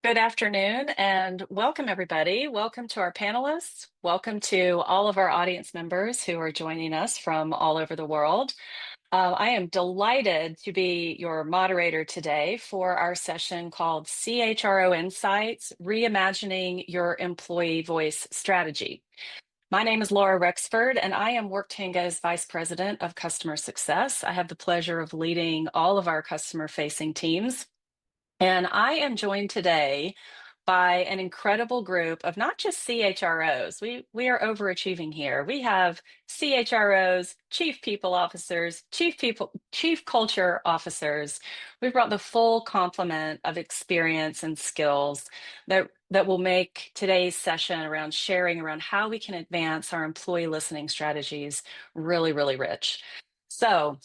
Good afternoon and welcome, everybody. Welcome to our panelists. Welcome to all of our audience members who are joining us from all over the world. I am delighted to be your moderator today for our session called CHRO Insights, Reimagining Your Employee Voice Strategy. My name is Laura Rexford, and I am WorkTango's Vice President of Customer Success. I have the pleasure of leading all of our customer-facing teams. And I am joined today by an incredible group of not just CHROs. We are overachieving here. We have CHROs, chief people officers, chief culture officers. We've brought the full complement of experience and skills that will make today's session around sharing around how we can advance our employee listening strategies really, really rich. So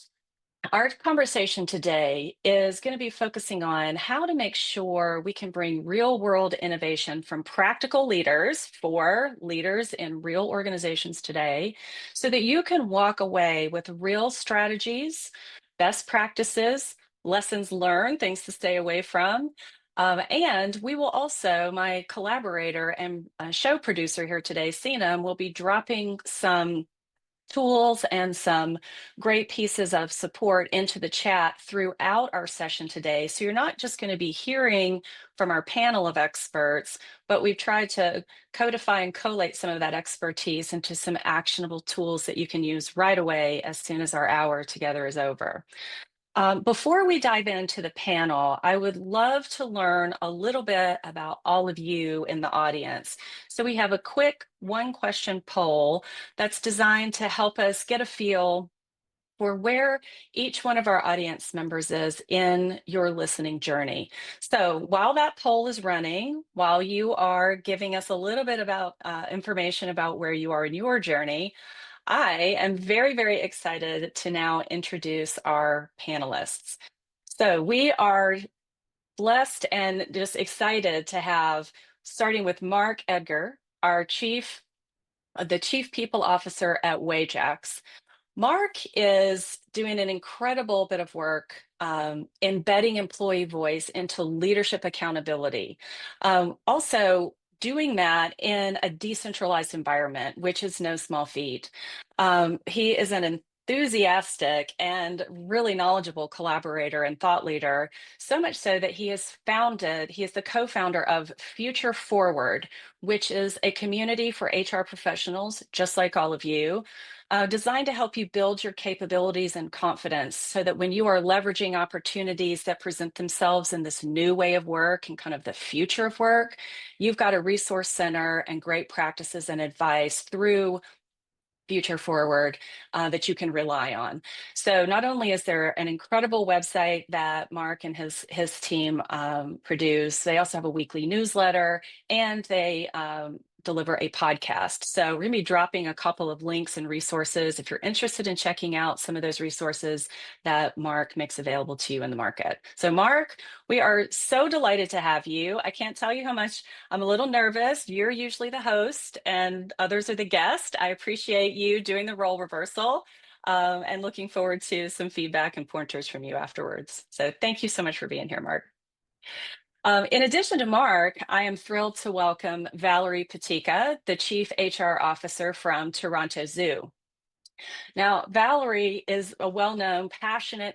our conversation today is going to be focusing on how to make sure we can bring real world innovation from practical leaders for leaders in real organizations today so that you can walk away with real strategies, best practices, lessons learned, things to stay away from. And we will also, my collaborator and show producer here today, Sina, will be dropping some tools and some great pieces of support into the chat throughout our session today. So you're not just going to be hearing from our panel of experts, but we've tried to codify and collate some of that expertise into some actionable tools that you can use right away as soon as our hour together is over. Before we dive into the panel, I would love to learn a little bit about all of you in the audience. So we have a quick one question poll that's designed to help us get a feel for where each one of our audience members is in your listening journey. So while that poll is running, while you are giving us a little bit about information about where you are in your journey, I am very, very excited to now introduce our panelists. So we are blessed and just excited to have, starting with Mark Edgar, the Chief People Officer at WageX. Mark is doing an incredible bit of work embedding employee voice into leadership accountability. Also, doing that in a decentralized environment, which is no small feat. He is an enthusiastic and really knowledgeable collaborator and thought leader, so much so that he is the co-founder of Future Forward, which is a community for HR professionals, just like all of you, designed to help you build your capabilities and confidence so that when you are leveraging opportunities that present themselves in this new way of work and kind of the future of work, you've got a resource center and great practices and advice through Future Forward that you can rely on. So not only is there an incredible website that Mark and his team produce, they also have a weekly newsletter and they deliver a podcast. So we're going to be dropping a couple of links and resources if you're interested in checking out some of those resources that Mark makes available to you in the market. So Mark, we are so delighted to have you. I can't tell you how much I'm a little nervous. You're usually the host and others are the guest. I appreciate you doing the role reversal and looking forward to some feedback and pointers from you afterwards. So thank you so much for being here, Mark. In addition to Mark, I am thrilled to welcome Valerie Patika, the Chief HR Officer from Toronto Zoo. Now, Valerie is a well-known, passionate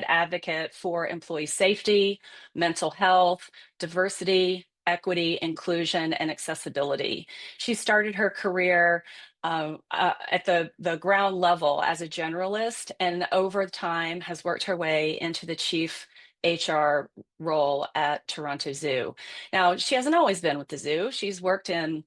advocate for employee safety, mental health, diversity, equity, inclusion, and accessibility. She started her career at the ground level as a generalist, and over time has worked her way into the chief HR role at Toronto Zoo. Now, she hasn't always been with the zoo. She's worked in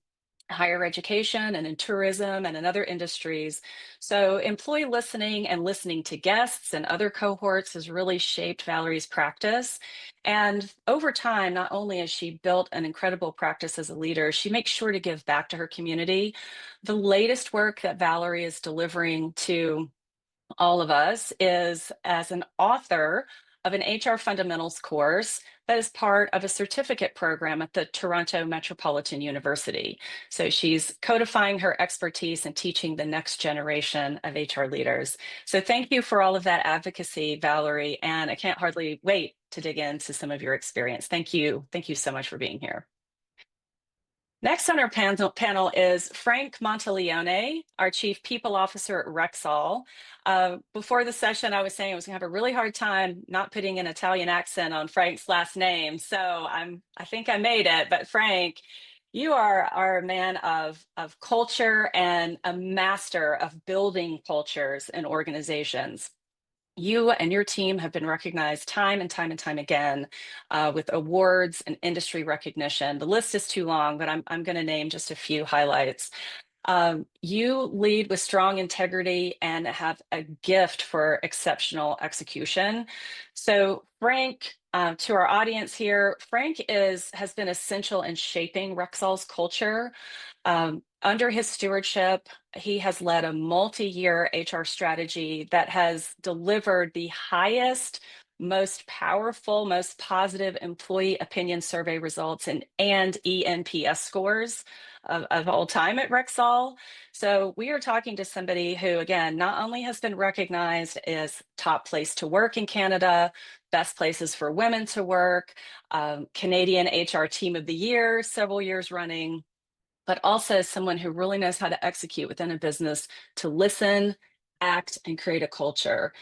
higher education and in tourism and in other industries. So employee listening and listening to guests and other cohorts has really shaped Valerie's practice. And over time, not only has she built an incredible practice as a leader, she makes sure to give back to her community. The latest work that Valerie is delivering to all of us is as an author of an HR fundamentals course that is part of a certificate program at the Toronto Metropolitan University. So she's codifying her expertise and teaching the next generation of HR leaders. So thank you for all of that advocacy, Valerie, and I can't hardly wait to dig into some of your experience. Thank you. Thank you so much for being here. Next on our panel is Frank Monteleone, our Chief People Officer at Rexall. Before the session, I was saying I was going to have a really hard time not putting an Italian accent on Frank's last name. So I think I made it. But Frank, you are a man of culture and a master of building cultures in organizations. You and your team have been recognized time and time and time again with awards and industry recognition. The list is too long, but I'm going to name just a few highlights. You lead with strong integrity and have a gift for exceptional execution. So Frank, to our audience here, Frank has been essential in shaping Rexall's culture. Under his stewardship, he has led a multi-year HR strategy that has delivered the highest, most powerful, most positive employee opinion survey results and ENPS scores of all time at Rexall. So we are talking to somebody who, again, not only has been recognized as top place to work in Canada, best places for women to work, Canadian HR Team of the Year several years running, but also someone who really knows how to execute within a business to listen, act, and create a culture.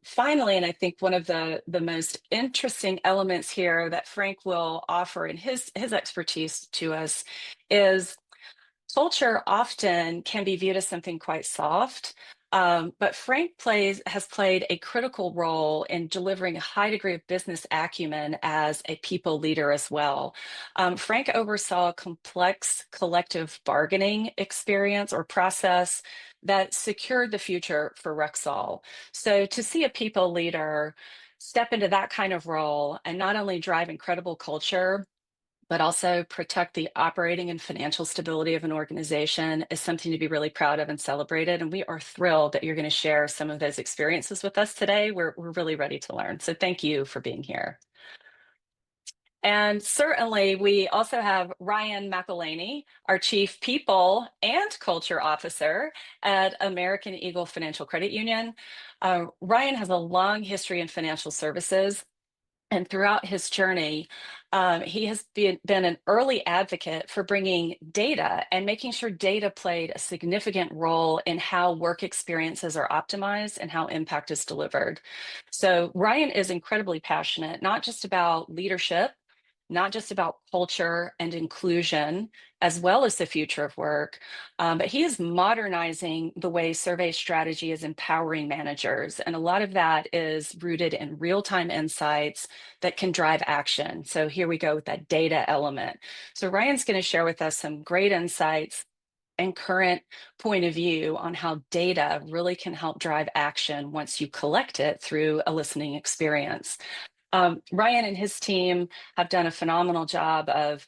Finally, and I think one of the most interesting elements here that Frank will offer in his expertise to us is culture often can be viewed as something quite soft, but Frank has played a critical role in delivering a high degree of business acumen as a people leader as well. Frank oversaw a complex collective bargaining experience or process that secured the future for Rexall. So to see a people leader step into that kind of role and not only drive incredible culture, but also protect the operating and financial stability of an organization is something to be really proud of and celebrated. And we are thrilled that you're going to share some of those experiences with us today. We're really ready to learn. So thank you for being here. And certainly, we also have Ryan McElhaney, our Chief People and Culture Officer at American Eagle Financial Credit Union. Ryan has a long history in financial services. And throughout his journey, he has been an early advocate for bringing data and making sure data played a significant role in how work experiences are optimized and how impact is delivered. So Ryan is incredibly passionate, not just about leadership, not just about culture and inclusion, as well as the future of work, but he is modernizing the way survey strategy is empowering managers. And a lot of that is rooted in real-time insights that can drive action. So here we go with that data element. So Ryan's going to share with us some great insights and current point of view on how data really can help drive action once you collect it through a listening experience. Ryan and his team have done a phenomenal job of,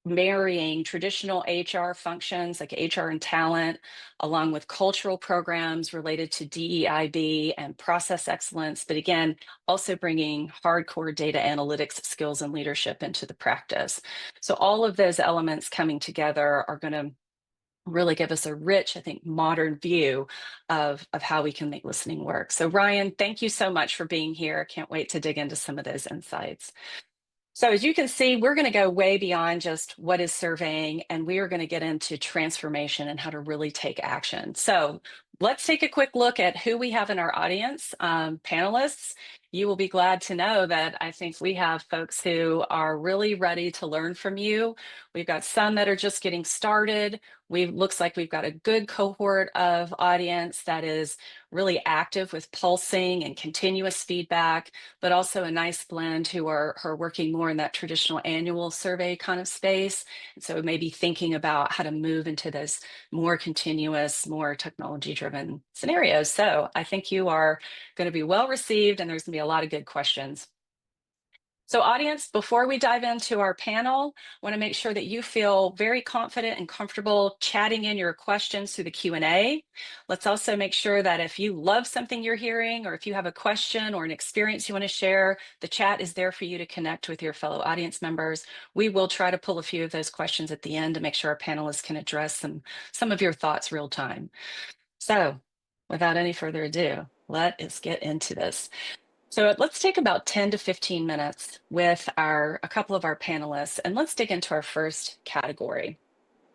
marrying traditional HR functions like HR and talent, along with cultural programs related to DEIB and process excellence, but again, also bringing hardcore data analytics skills and leadership into the practice. So all of those elements coming together are going to really give us a rich, I think, modern view of how we can make listening work. So Ryan, thank you so much for being here. Can't wait to dig into some of those insights. So as you can see, we're going to go way beyond just what is surveying, and we are going to get into transformation and how to really take action. So let's take a quick look at who we have in our audience. Panelists, you will be glad to know that I think we have folks who are really ready to learn from you. We've got some that are just getting started. Looks like we've got a good cohort of audience that is really active with pulsing and continuous feedback, but also a nice blend who are working more in that traditional annual survey kind of space. And so maybe thinking about how to move into those more continuous, more technology-driven scenarios. So I think you are going to be well received, and there's going to be a lot of good questions. So audience, before we dive into our panel, I want to make sure that you feel very confident and comfortable chatting in your questions through the Q&A. Let's also make sure that if you love something you're hearing, or if you have a question or an experience you want to share, the chat is there for you to connect with your fellow audience members. We will try to pull a few of those questions at the end to make sure our panelists can address some of your thoughts real time. So without any further ado, let us get into this. So let's take about 10 to 15 minutes with a couple of our panelists, and let's dig into our first category,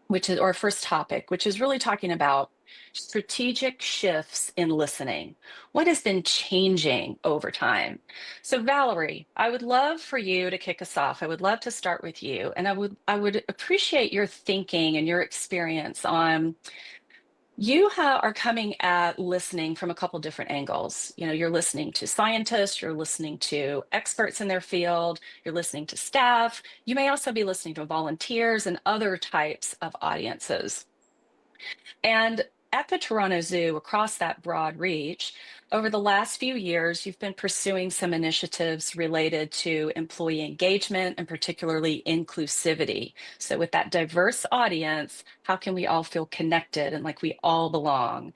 which is our first topic, which is really talking about strategic shifts in listening. What has been changing over time? So Valerie, I would love for you to kick us off. I would love to start with you, and I would appreciate your thinking and your experience on you are coming at listening from a couple different angles. You know, you're listening to scientists, you're listening to experts in their field, you're listening to staff. You may also be listening to volunteers and other types of audiences. And at the Toronto Zoo, across that broad reach, over the last few years, you've been pursuing some initiatives related to employee engagement and particularly inclusivity. So with that diverse audience, how can we all feel connected and like we all belong?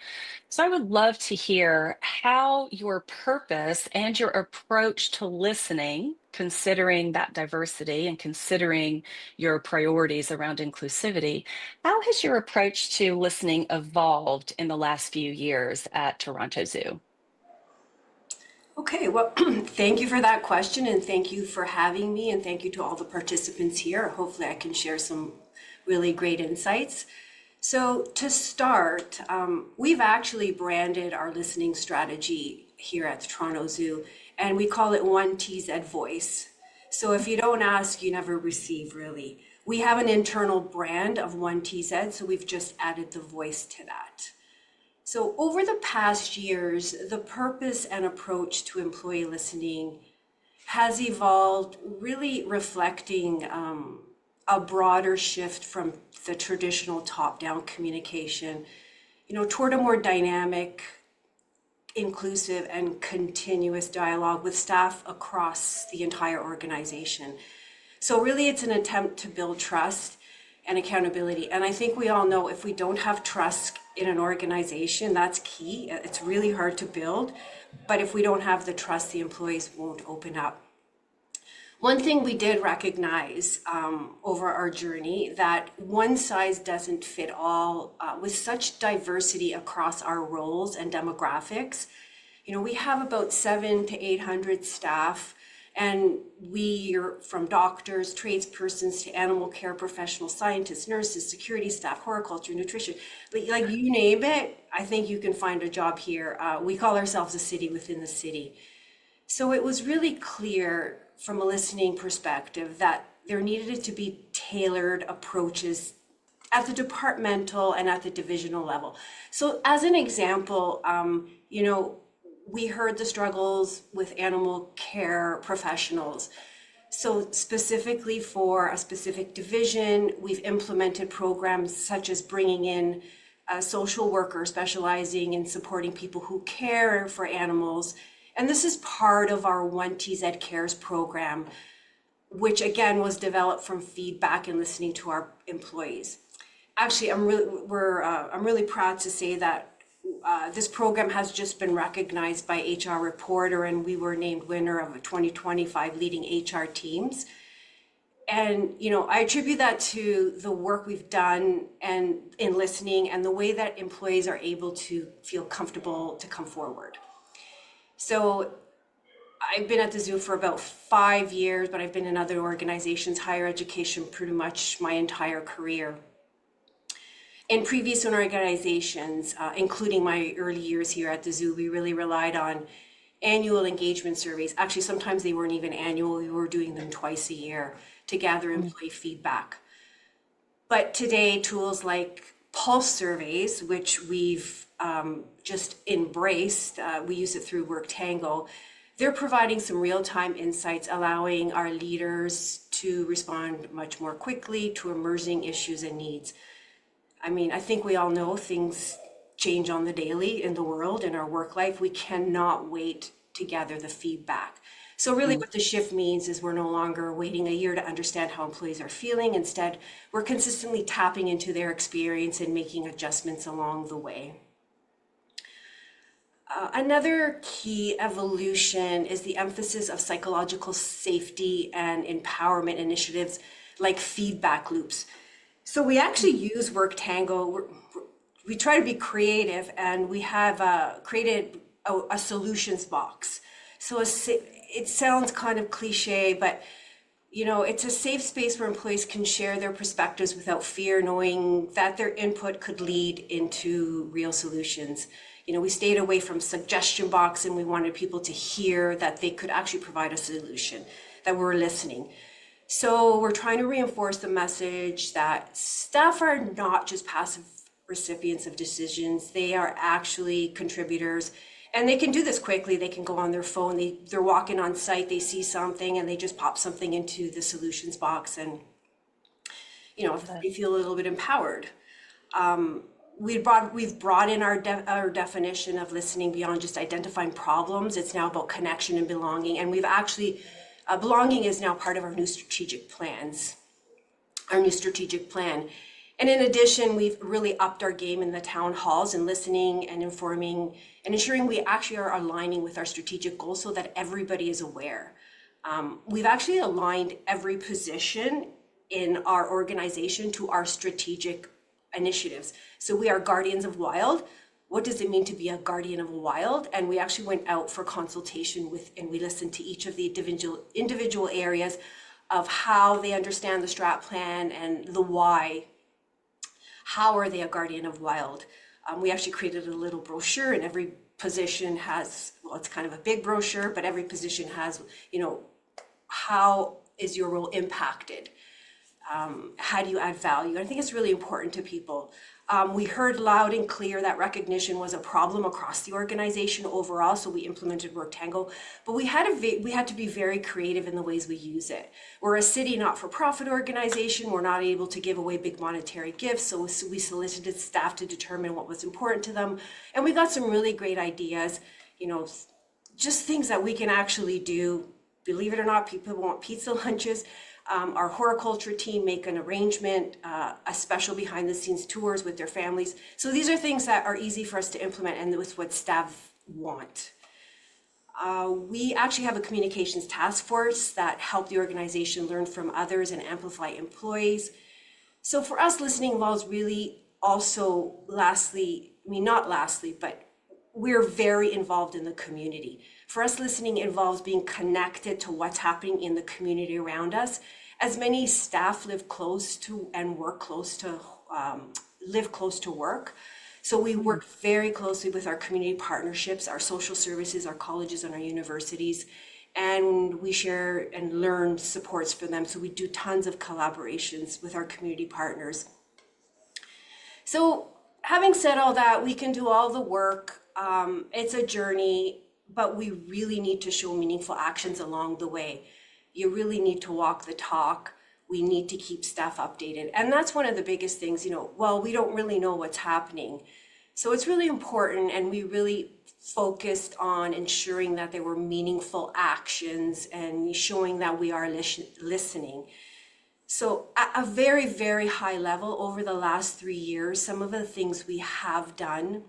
So I would love to hear how your purpose and your approach to listening, considering that diversity and considering your priorities around inclusivity, how has your approach to listening evolved in the last few years at Toronto Zoo? Okay, well, thank you for that question, and thank you for having me, and thank you to all the participants here. Hopefully I can share some really great insights. So to start, we've actually branded our listening strategy here at the Toronto Zoo, and we call it One TZ Voice. So if you don't ask, you never receive, really. We have an internal brand of One TZ, so we've just added the voice to that. So over the past years, the purpose and approach to employee listening has evolved, really reflecting a broader shift from the traditional top-down communication, toward a more dynamic, inclusive, and continuous dialogue with staff across the entire organization. So really, it's an attempt to build trust and accountability. And I think we all know if we don't have trust in an organization, that's key. It's really hard to build. But if we don't have the trust, the employees won't open up. One thing we did recognize over our journey that one size doesn't fit all. With such diversity across our roles and demographics, we have about 700 to 800 staff, and we are from doctors, tradespersons, to animal care professionals, scientists, nurses, security staff, horticulture, nutrition, like you name it. I think you can find a job here. We call ourselves a city within the city. So it was really clear from a listening perspective that there needed to be tailored approaches at the departmental and at the divisional level. So as an example, we heard the struggles with animal care professionals. So specifically for a specific division, we've implemented programs such as bringing in a social worker specializing in supporting people who care for animals. And this is part of our One TZ Cares program, which again was developed from feedback and listening to our employees. Actually, I'm really proud to say that this program has just been recognized by HR Reporter, and we were named winner of a 2025 Leading HR Teams. And, I attribute that to the work we've done and in listening and the way that employees are able to feel comfortable to come forward. So I've been at the zoo for about 5 years, but I've been in other organizations, higher education, pretty much my entire career. In previous organizations, including my early years here at the zoo, we really relied on annual engagement surveys. Actually, sometimes they weren't even annual. We were doing them twice a year to gather employee feedback. But today, tools like pulse surveys, which we've just embraced, we use it through WorkTango, they're providing some real-time insights, allowing our leaders to respond much more quickly to emerging issues and needs. I mean, I think we all know things change on the daily in the world, in our work life. We cannot wait to gather the feedback. So really what the shift means is we're no longer waiting a year to understand how employees are feeling. Instead, we're consistently tapping into their experience and making adjustments along the way. Another key evolution is the emphasis of psychological safety and empowerment initiatives like feedback loops. So we actually use WorkTango. We try to be creative, and we have created a solutions box. So it sounds kind of cliche, but it's a safe space where employees can share their perspectives without fear, knowing that their input could lead into real solutions. We stayed away from suggestion box, and we wanted people to hear that they could actually provide a solution, that we were listening. So we're trying to reinforce the message that staff are not just passive recipients of decisions. They are actually contributors, and they can do this quickly. They can go on their phone. They're walking on site, they see something, and they just pop something into the solutions box, and they feel a little bit empowered. We've brought in our definition of listening beyond just identifying problems. It's now about connection and belonging, and we've actually belonging is now part of our new strategic plan. And in addition, we've really upped our game in the town halls and listening and informing and ensuring we actually are aligning with our strategic goals so that everybody is aware. We've actually aligned every position in our organization to our strategic initiatives. So we are guardians of wild. What does it mean to be a guardian of wild? And we actually went out for consultation and we listened to each of the individual areas of how they understand the strat plan and the why. How are they a guardian of wild? We actually created a little brochure, and every position has, well, it's kind of a big brochure, but every position has, how is your role impacted? How do you add value? I think it's really important to people. We heard loud and clear that recognition was a problem across the organization overall, so we implemented WorkTango, but we had to be very creative in the ways we use it. We're a city not-for-profit organization. We're not able to give away big monetary gifts, so we solicited staff to determine what was important to them, and we got some really great ideas, just things that we can actually do. Believe it or not, people want pizza lunches. Our horticulture team make an arrangement, a special behind the scenes tours with their families. So these are things that are easy for us to implement and with what staff want. We actually have a communications task force that help the organization learn from others and amplify employees. So for us, listening involves really also but we're very involved in the community. For us, listening involves being connected to what's happening in the community around us. As many staff live close to and work close to, live close to work. So we work very closely with our community partnerships, our social services, our colleges, and our universities. And we share and learn supports for them. So we do tons of collaborations with our community partners. So having said all that, we can do all the work. It's a journey, but we really need to show meaningful actions along the way. You really need to walk the talk. We need to keep staff updated. And that's one of the biggest things, we don't really know what's happening. So it's really important, and we really focused on ensuring that there were meaningful actions and showing that we are listening. So at a very, very high level over the last 3 years, some of the things we have done,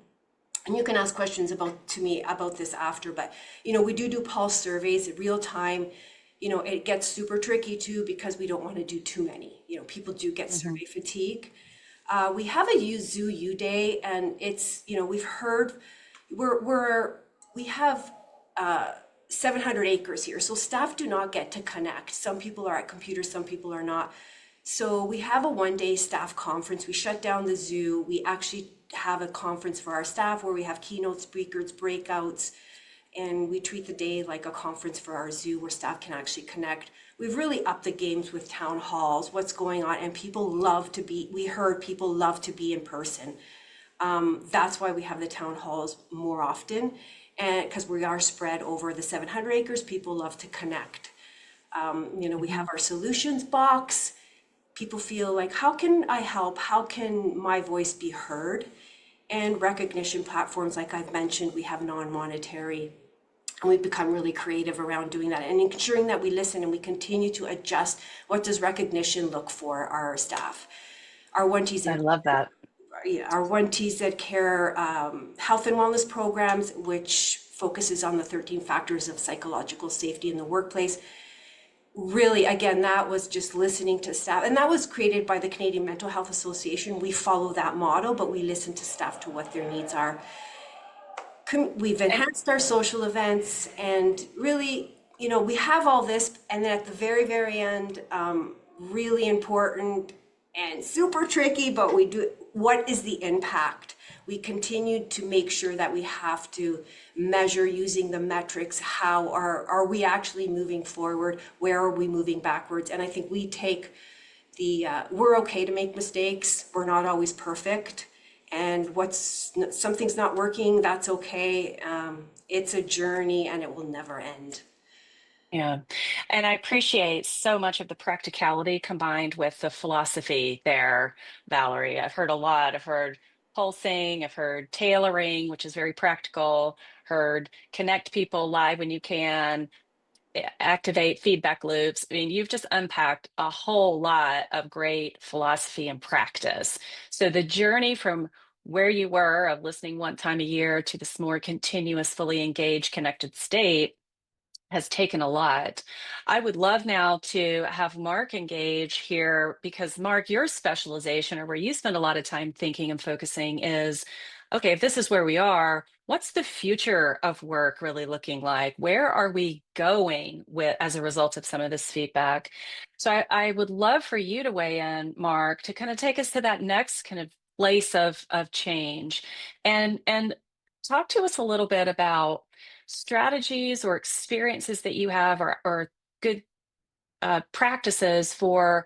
and you can ask questions to me about this after, but we do pulse surveys in real time. It gets super tricky too because we don't want to do too many. People do get survey fatigue. We have a Zoo U Day, and it's we've heard we have 700 acres here, so staff do not get to connect. Some people are at computers, some people are not. So we have a one-day staff conference. We shut down the zoo. We actually have a conference for our staff where we have keynote speakers, breakouts, and we treat the day like a conference for our zoo where staff can actually connect. We've really upped the games with town halls, what's going on, and we heard people love to be in person. That's why we have the town halls more often, and because we are spread over the 700 acres, people love to connect. We have our solutions box. People feel like, how can I help? How can my voice be heard? And recognition platforms, like I've mentioned, we have non-monetary And we've become really creative around doing that and ensuring that we listen and we continue to adjust what does recognition look for our staff. Our One T's I in love that. yeah, our One T's that care health and wellness programs, which focuses on the 13 factors of psychological safety in the workplace. Really, again, that was just listening to staff, and that was created by the Canadian Mental Health Association. We follow that model, but we listen to staff to what their needs are. We've And enhanced our social events, and really, we have all this, and then at the very, very end, really important and super tricky, but we do, what is the impact? We continue to make sure that we have to measure using the metrics. How are we actually moving forward? Where are we moving backwards? And I think we take we're okay to make mistakes. We're not always perfect. And something's not working, that's okay. It's a journey and it will never end. yeah, and I appreciate so much of the practicality combined with the philosophy there, Valerie. I've heard a lot. I've heard pulsing, I've heard tailoring, which is very practical, heard connect people live when you can, activate feedback loops. I mean, you've just unpacked a whole lot of great philosophy and practice. So the journey from where you were of listening one time a year to this more continuous, fully engaged, connected state has taken a lot. I would love now to have Mark engage here because, Mark, your specialization or where you spend a lot of time thinking and focusing is okay, if this is where we are, what's the future of work really looking like? Where are we going with as a result of some of this feedback? So I would love for you to weigh in, Mark, to kind of take us to that next kind of place of change and talk to us a little bit about strategies or experiences that you have or good practices for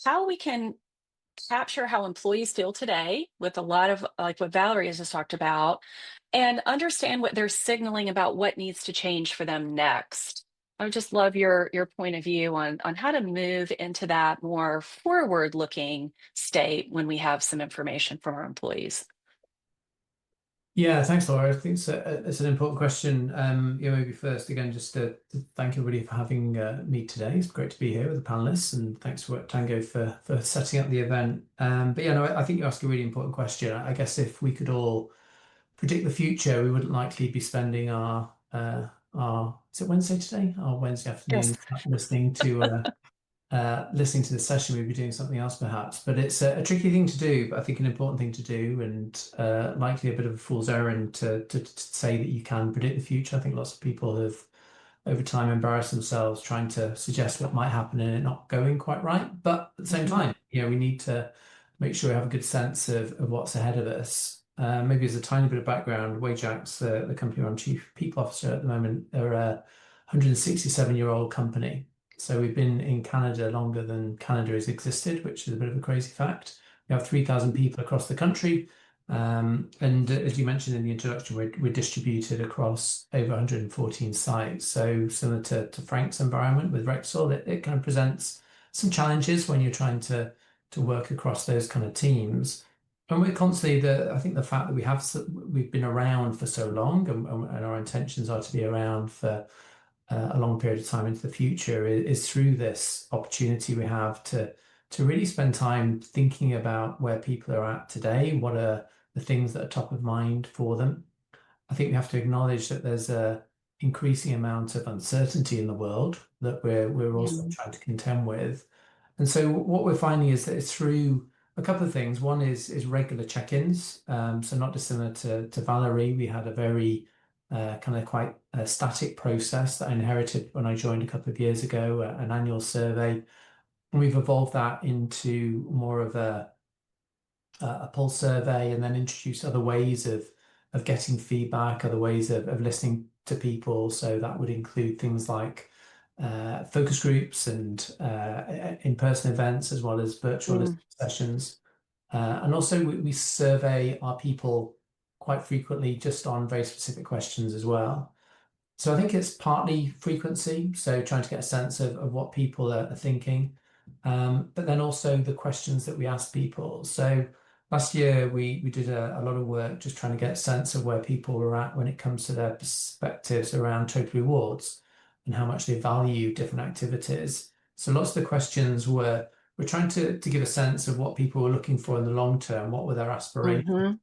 how we can capture how employees feel today with a lot of like what Valerie has just talked about and understand what they're signaling about what needs to change for them next. I would just love your point of view on how to move into that more forward looking state when we have some information from our employees. Yeah, thanks, Laura. I think it's an important question. Maybe first, again, just to thank everybody for having me today. It's great to be here with the panelists, and thanks to WorkTango for setting up the event. But yeah, no, I think you ask a really important question. I guess if we could all predict the future, we wouldn't likely be spending our is it Wednesday today? Our Wednesday Yes. afternoon listening to the session, we'd be doing something else perhaps. But it's a tricky thing to do, but I think an important thing to do, and likely a bit of a fool's errand to say that you can predict the future. I think lots of people have over time embarrassed themselves trying to suggest what might happen and it not going quite right. But at the same time, we need to make sure we have a good sense of what's ahead of us. Maybe as a tiny bit of background, Wajax, the company I'm chief people officer at the moment, they're a 167-year-old company. So we've been in Canada longer than Canada has existed, which is a bit of a crazy fact. We have 3,000 people across the country. And as you mentioned in the introduction, we're distributed across over 114 sites. So similar to Frank's environment with Rexall, it kind of presents some challenges when you're trying to work across those kind of teams. And we're constantly, I think the fact that we've been around for so long and our intentions are to be around for a long period of time into the future is through this opportunity we have to really spend time thinking about where people are at today, what are the things that are top of mind for them. I think we have to acknowledge that there's a increasing amount of uncertainty in the world that we're also Yeah. trying to contend with. And so what we're finding is that it's through a couple of things. One is regular check-ins. So not dissimilar to Valerie, we had a very kind of quite a static process that I inherited when I joined a couple of years ago, an annual survey. And we've evolved that into more of a pulse survey and then introduced other ways of getting feedback, other ways of listening to people. So that would include things like focus groups and in-person events as well as virtual Mm. listening sessions. And also we survey our people quite frequently just on very specific questions as well. So I think it's partly frequency, so trying to get a sense of what people are thinking, but then also the questions that we ask people. So Last year, we did a lot of work just trying to get a sense of where people were at when it comes to their perspectives around total rewards and how much they value different activities. So lots of the questions we're trying to give a sense of what people were looking for in the long term, what were their aspirations.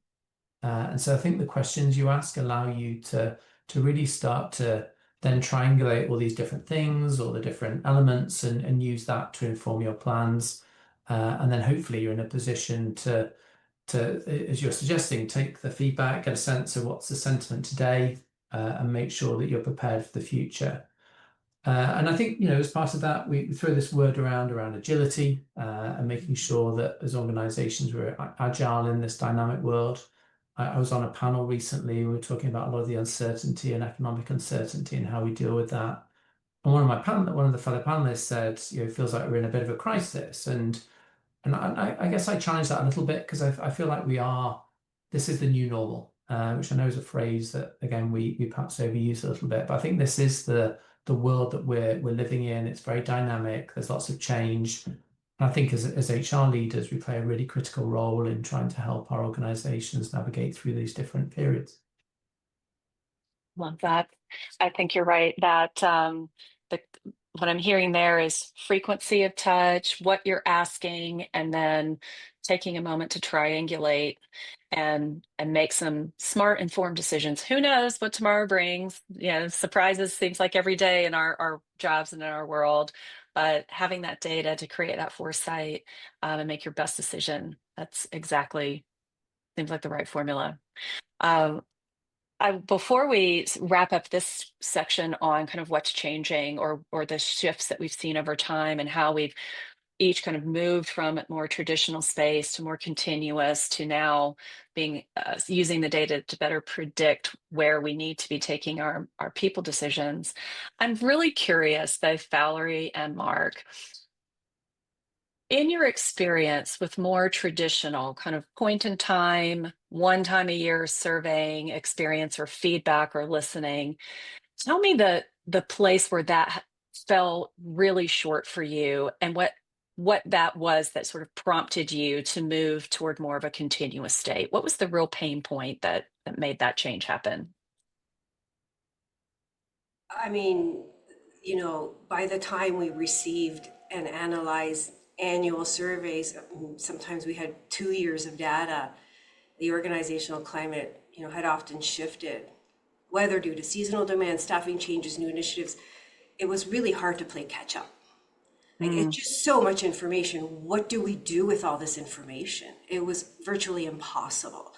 Hmm. And so I think the questions you ask allow you to really start to then triangulate all these different things, all the different elements, and use that to inform your plans. And then hopefully you're in a position to, as you're suggesting, take the feedback, get a sense of what's the sentiment today, and make sure that you're prepared for the future. And I think, as part of that, we throw this word around agility, and making sure that as organizations we're agile in this dynamic world. I was on a panel recently, we were talking about a lot of the uncertainty and economic uncertainty and how we deal with that. And one of the fellow panelists said, it feels like we're in a bit of a crisis. And I guess I challenge that a little bit because I feel like this is the new normal, which I know is a phrase that, again, we perhaps overuse a little bit. But I think this is the world that we're living in. It's very dynamic. There's lots of change. And I think as HR leaders, we play a really critical role in trying to help our organizations navigate through these different periods. Love that. I think you're right that the what I'm hearing there is frequency of touch, what you're asking, and then taking a moment to triangulate and make some smart, informed decisions. Who knows what tomorrow brings? Surprises seems like every day in our jobs and in our world, but having that data to create that foresight and make your best decision, that's exactly seems like the right formula. Um, before we wrap up this section on kind of what's changing or the shifts that we've seen over time and how we've each kind of moved from a more traditional space to more continuous to now being using the data to better predict where we need to be taking our people decisions. I'm really curious, both Valerie and Mark, in your experience with more traditional kind of point in time, one time a year surveying experience or feedback or listening, tell me the place where that fell really short for you and what that was that sort of prompted you to move toward more of a continuous state. What was the real pain point that made that change happen? I mean, by the time we received and analyzed annual surveys, sometimes we had 2 years of data, the organizational climate, had often shifted, whether due to seasonal demand, staffing changes, new initiatives. It was really hard to play catch up. Like, it's Mm, just so much information. What do we do with all this information? It was virtually impossible,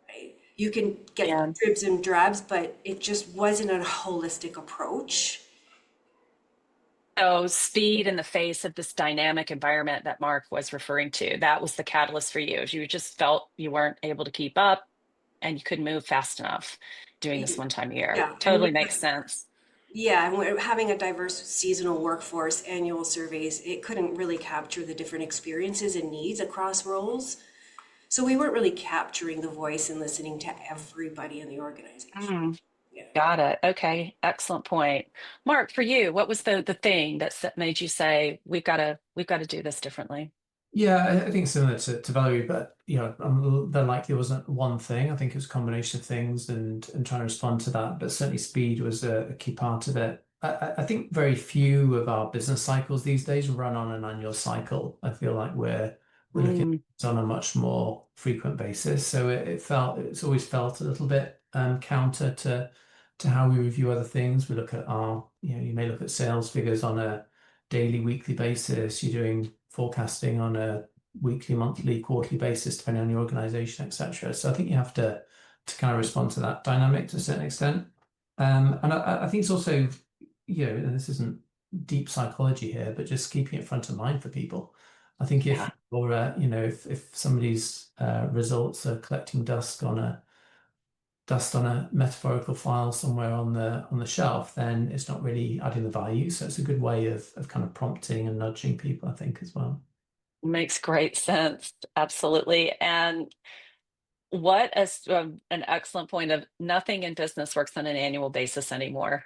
right? You can get yeah. dribs and drabs, but it just wasn't a holistic approach. So speed in the face of this dynamic environment that Mark was referring to, that was the catalyst for you. You just felt you weren't able to keep up and you couldn't move fast enough doing this one time a year. Yeah, and Totally makes sense. yeah, and we're having a diverse seasonal workforce, annual surveys, it couldn't really capture the different experiences and needs across roles. So we weren't really capturing the voice and listening to everybody in the organization. Mm, Yeah. got it. Okay, excellent point. Mark, for you, what was the thing that made you say we've got to do this differently? Yeah, I think similar to Valerie, but there likely wasn't one thing. I think it was a combination of things and trying to respond to that. But certainly speed was a key part of it. I think very few of our business cycles these days run on an annual cycle. I feel like we're looking Mm, at it on a much more frequent basis. So it's always felt a little bit counter to how we review other things. We look at you may look at sales figures on a daily, weekly basis. You're doing forecasting on a weekly, monthly, quarterly basis, depending on your organization, etc. So I think you have to kind of respond to that dynamic to a certain extent. And I think it's also, and this isn't deep psychology here, but just keeping it front of mind for people. I think if yeah, you're, if somebody's results are collecting dust on a metaphorical file somewhere on the shelf, then it's not really adding the value. So it's a good way of kind of prompting and nudging people, I think, as well. makes great sense. Absolutely. And an excellent point of nothing in business works on an annual basis anymore.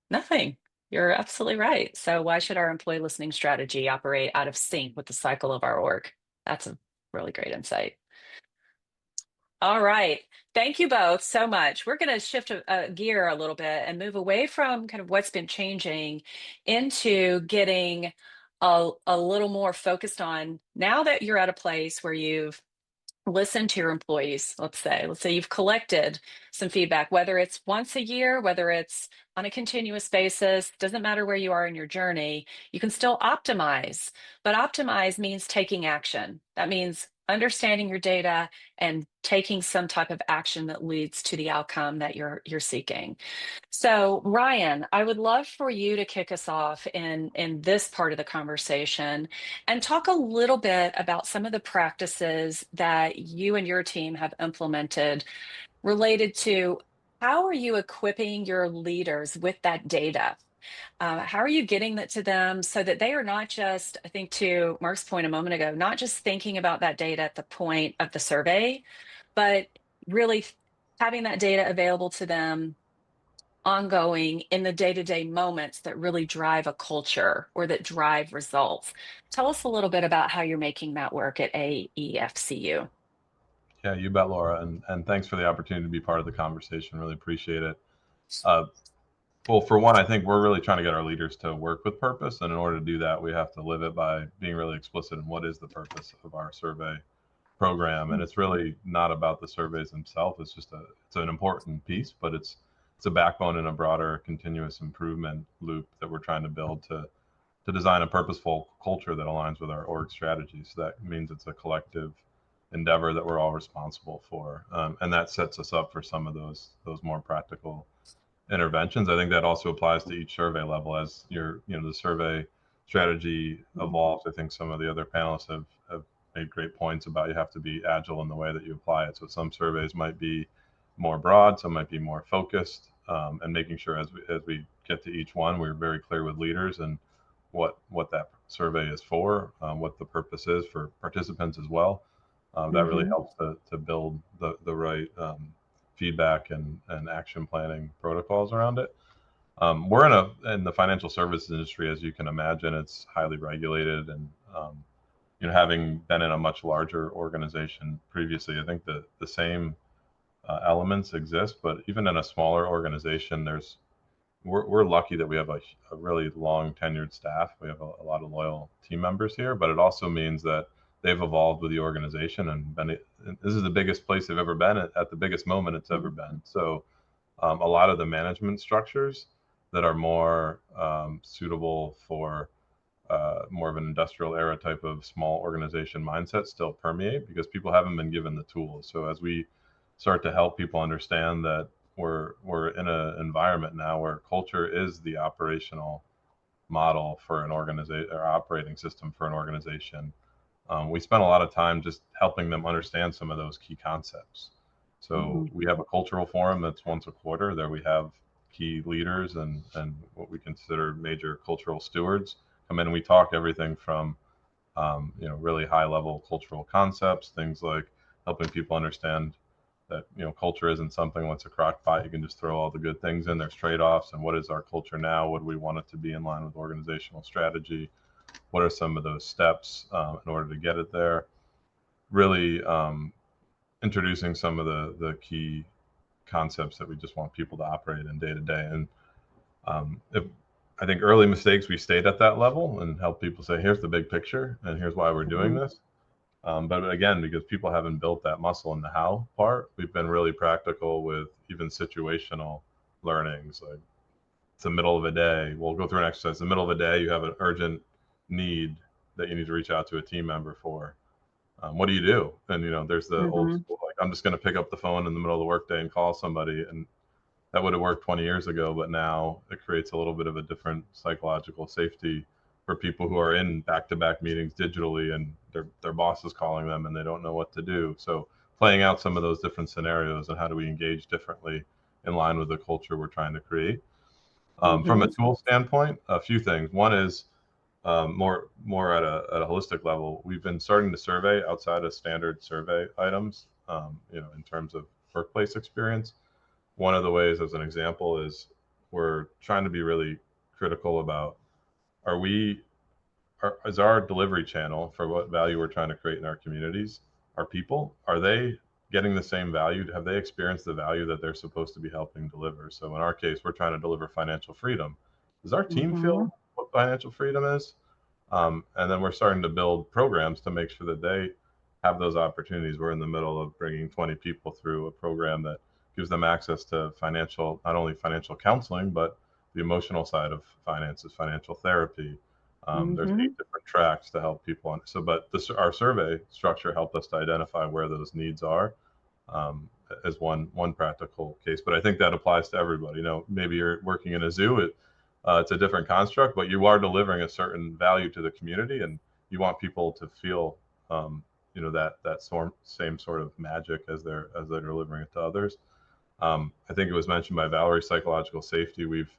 Nothing. You're absolutely right. So why should our employee listening strategy operate out of sync with the cycle of our org? That's a really great insight. All right. Thank you both so much. We're going to shift a gear a little bit and move away from kind of what's been changing into getting a little more focused on now that you're at a place where you've listen to your employees. Let's say you've collected some feedback, whether it's once a year, whether it's on a continuous basis, doesn't matter where you are in your journey, you can still optimize. But optimize means taking action. That means understanding your data and taking some type of action that leads to the outcome that you're seeking. So, Ryan, I would love for you to kick us off in this part of the conversation and talk a little bit about some of the practices that you and your team have implemented related to how are you equipping your leaders with that data? How are you getting that to them so that they are not just, I think to Mark's point a moment ago, not just thinking about that data at the point of the survey, but really having that data available to them ongoing in the day-to-day moments that really drive a culture or that drive results. Tell us a little bit about how you're making that work at AEFCU. Yeah, you bet, Laura, and thanks for the opportunity to be part of the conversation. Really appreciate it. Uh, well, for one, I think we're really trying to get our leaders to work with purpose, and in order to do that, we have to live it by being really explicit in what is the purpose of our survey program. And it's really not about the surveys themselves. It's an important piece, but it's a backbone in a broader continuous improvement loop that we're trying to build to design a purposeful culture that aligns with our org strategy. So that means it's a collective endeavor that we're all responsible for, and that sets us up for some of those more practical interventions. I think that also applies to each survey level as the survey strategy evolves. I think some of the other panelists have made great points about you have to be agile in the way that you apply it. So some surveys might be more broad, some might be more focused, and making sure as we get to each one, we're very clear with leaders and what that survey is for, what the purpose is for participants as well. That really Mm-hmm. helps to build the right feedback and action planning protocols around it. We're in the financial services industry, as you can imagine, it's highly regulated, and having been in a much larger organization previously, I think the same elements exist. But even in a smaller organization, we're lucky that we have a really long tenured staff. We have a lot of loyal team members here, but it also means that they've evolved with the organization this is the biggest place they've ever been at the biggest moment it's ever been. So a lot of the management structures that are more suitable for more of an industrial era type of small organization mindset still permeate because people haven't been given the tools. So as we start to help people understand that we're in an environment now where culture is the operational model for an organization or operating system for an organization, we spent a lot of time just helping them understand some of those key concepts. So Mm-hmm. we have a cultural forum that's once a quarter. There we have key leaders and what we consider major cultural stewards come in, and we talk everything from really high level cultural concepts, things like helping people understand that culture isn't something that's a crock pot you can just throw all the good things in. There's trade-offs, and what is our culture now? What do we want it to be in line with organizational strategy? What are some of those steps in order to get it there? Really introducing some of the key concepts that we just want people to operate in day to day. And if I think early mistakes, we stayed at that level and help people say, here's the big picture and here's why we're doing this. But again, because people haven't built that muscle in the how part, we've been really practical with even situational learnings. Like it's the middle of a day. We'll go through an exercise. In the middle of a day, you have an urgent need that you need to reach out to a team member for. What do you do? And there's the old Mm-hmm. school, like I'm just going to pick up the phone in the middle of the workday and call somebody, and that would have worked 20 years ago, but now it creates a little bit of a different psychological safety for people who are in back-to-back meetings digitally and their boss is calling them and they don't know what to do. So playing out some of those different scenarios and how do we engage differently in line with the culture we're trying to create. From a Mm-hmm. tool standpoint, a few things. One is more at a holistic level. We've been starting to survey outside of standard survey items, in terms of workplace experience. One of the ways, as an example, is we're trying to be really critical about is our delivery channel for what value we're trying to create in our communities, our people, are they getting the same value? Have they experienced the value that they're supposed to be helping deliver? So in our case, we're trying to deliver financial freedom. Does our team Mm-hmm. feel what financial freedom is? And then we're starting to build programs to make sure that they have those opportunities. We're in the middle of bringing 20 people through a program that gives them access to financial, not only financial counseling, but the emotional side of finances, financial therapy. There's Mm-hmm. 8 different tracks to help people. But our survey structure helped us to identify where those needs are, as one practical case. But I think that applies to everybody. You know, maybe you're working in a zoo. It's a different construct, but you are delivering a certain value to the community, and you want people to feel, that same sort of magic as they're delivering it to others. I think it was mentioned by Valerie, psychological safety. We've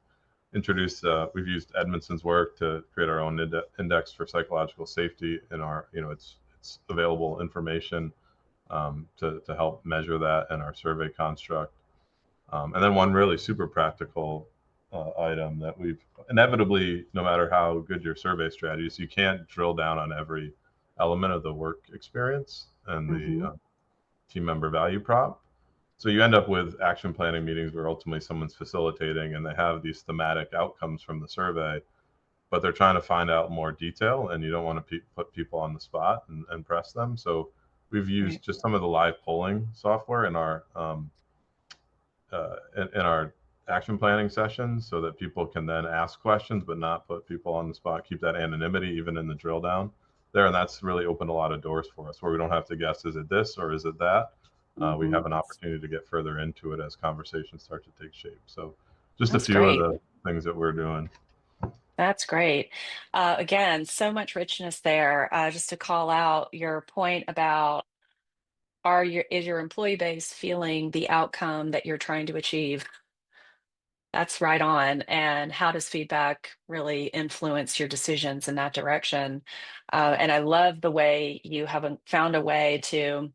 used Edmondson's work to create our own index for psychological safety in our, it's available information, to help measure that in our survey construct. And then one really super practical item that we've inevitably, no matter how good your survey strategies, you can't drill down on every element of the work experience and Mm-hmm. the team member value prop. So you end up with action planning meetings where ultimately someone's facilitating and they have these thematic outcomes from the survey, but they're trying to find out more detail, and you don't want to put people on the spot and press them. So we've Right. used just some of the live polling software in our in our action planning sessions so that people can then ask questions but not put people on the spot, keep that anonymity even in the drill down there. And that's really opened a lot of doors for us where we don't have to guess, is it this or is it that? We Mm-hmm. have an opportunity to get further into it as conversations start to take shape. So just a That's few of great. the things that we're doing. That's great. Again, so much richness there. Just to call out your point about is your employee base feeling the outcome that you're trying to achieve? That's right on. And how does feedback really influence your decisions in that direction? And I love the way you haven't found a way to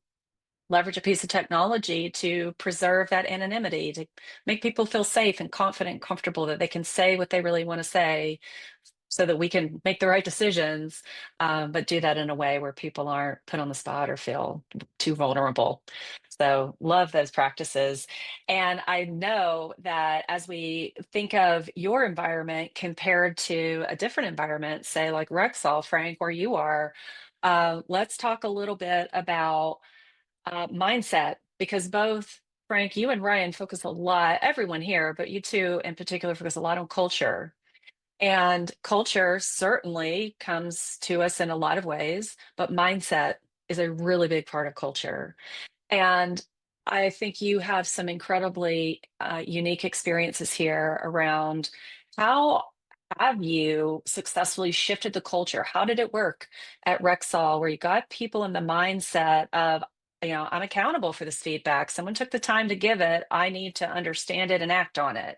leverage a piece of technology to preserve that anonymity, to make people feel safe and confident and comfortable that they can say what they really want to say so that we can make the right decisions, but do that in a way where people aren't put on the spot or feel too vulnerable. So, love those practices. And I know that as we think of your environment compared to a different environment, say like Rexall, Frank, where you are, let's talk a little bit about mindset, because both Frank, you and Ryan focus a lot, everyone here, but you two in particular focus a lot on culture. And culture certainly comes to us in a lot of ways, but mindset is a really big part of culture. And I think you have some incredibly unique experiences here around how have you successfully shifted the culture? How did it work at Rexall, where you got people in the mindset of, I'm accountable for this feedback. Someone took the time to give it. I need to understand it and act on it.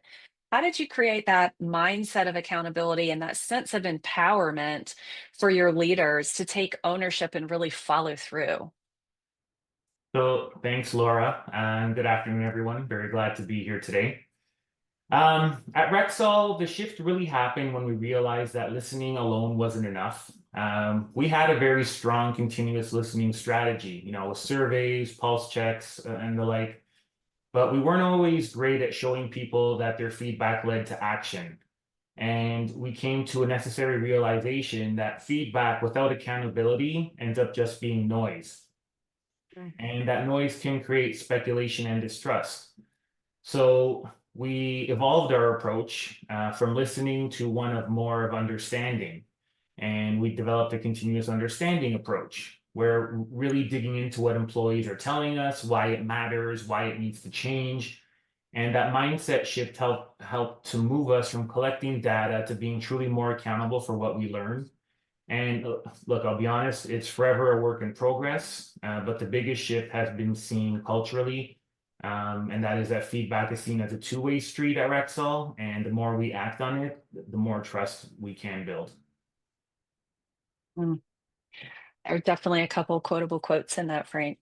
How did you create that mindset of accountability and that sense of empowerment for your leaders to take ownership and really follow through? So thanks, Laura, and good afternoon, everyone. Very glad to be here today. At Rexall, the shift really happened when we realized that listening alone wasn't enough. We had a very strong continuous listening strategy, with surveys, pulse checks, and the like, but we weren't always great at showing people that their feedback led to action. And we came to a necessary realization that feedback without accountability ends up just being noise. And that noise can create speculation and distrust. So we evolved our approach from listening to one of more of understanding. And we developed a continuous understanding approach where we're really digging into what employees are telling us, why it matters, why it needs to change. And that mindset shift helped to move us from collecting data to being truly more accountable for what we learn. And look, I'll be honest, it's forever a work in progress, but the biggest shift has been seen culturally, and that is that feedback is seen as a two-way street at Rexall, and the more we act on it, the more trust we can build. Mm. There are definitely a couple quotable quotes in that, Frank.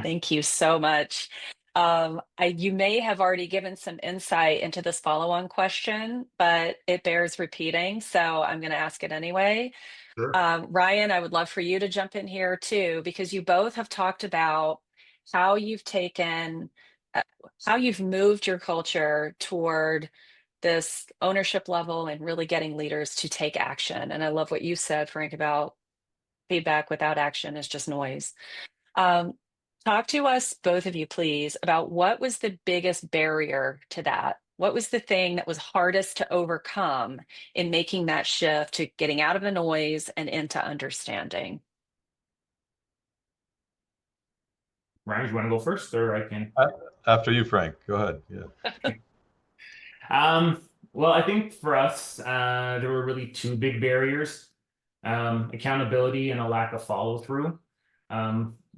Thank you so much. You may have already given some insight into this follow-on question, but it bears repeating, so I'm going to ask it anyway. Sure. Ryan, I would love for you to jump in here too, because you both have talked about how you've taken, uh, how you've moved your culture toward this ownership level and really getting leaders to take action. And I love what you said, Frank, about feedback without action is just noise. Um, Talk to us, both of you, please, about what was the biggest barrier to that? What was the thing that was hardest to overcome in making that shift to getting out of the noise and into understanding? Ryan, you want to go first, or I can? After you, Frank. Go ahead. Yeah. Well, I think for us, there were really two big barriers, accountability and a lack of follow through.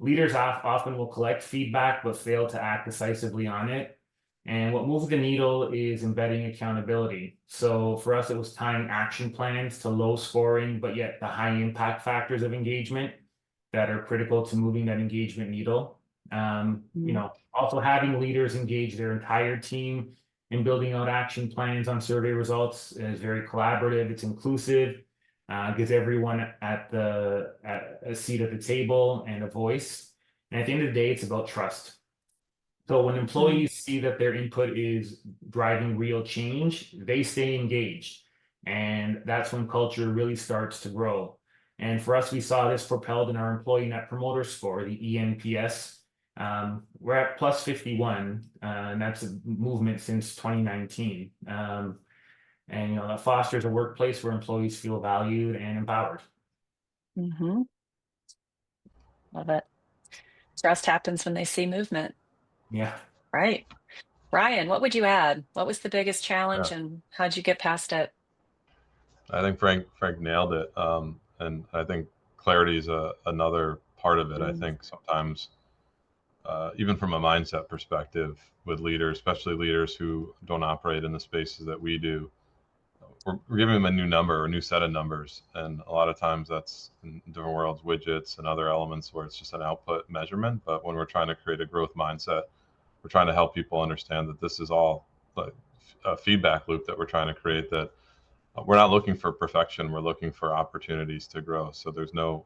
Leaders often will collect feedback but fail to act decisively on it. And what moves the needle is embedding accountability. So for us, it was tying action plans to low scoring, but yet the high impact factors of engagement that are critical to moving that engagement needle. Also having leaders engage their entire team in building out action plans on survey results is very collaborative. It's inclusive, gives everyone at a seat at the table and a voice. And at the end of the day, it's about trust. So when employees see that their input is driving real change, they stay engaged. And that's when culture really starts to grow. And for us, we saw this propelled in our employee net promoter score, the ENPS. We're at plus 51, and that's a movement since 2019. And that fosters a workplace where employees feel valued and empowered. Mm-hmm. Love it. Trust happens when they see movement. Yeah. Right. Ryan, what would you add? What was the biggest challenge Yeah. and how'd you get past it? I think Frank nailed it. And I think clarity is another part of it. I think sometimes, even from a mindset perspective with leaders, especially leaders who don't operate in the spaces that we do, we're giving them a new number or a new set of numbers. And a lot of times that's in different worlds, widgets and other elements where it's just an output measurement. But when we're trying to create a growth mindset, we're trying to help people understand that this is all like a feedback loop that we're trying to create, that we're not looking for perfection. We're looking for opportunities to grow. So there's no,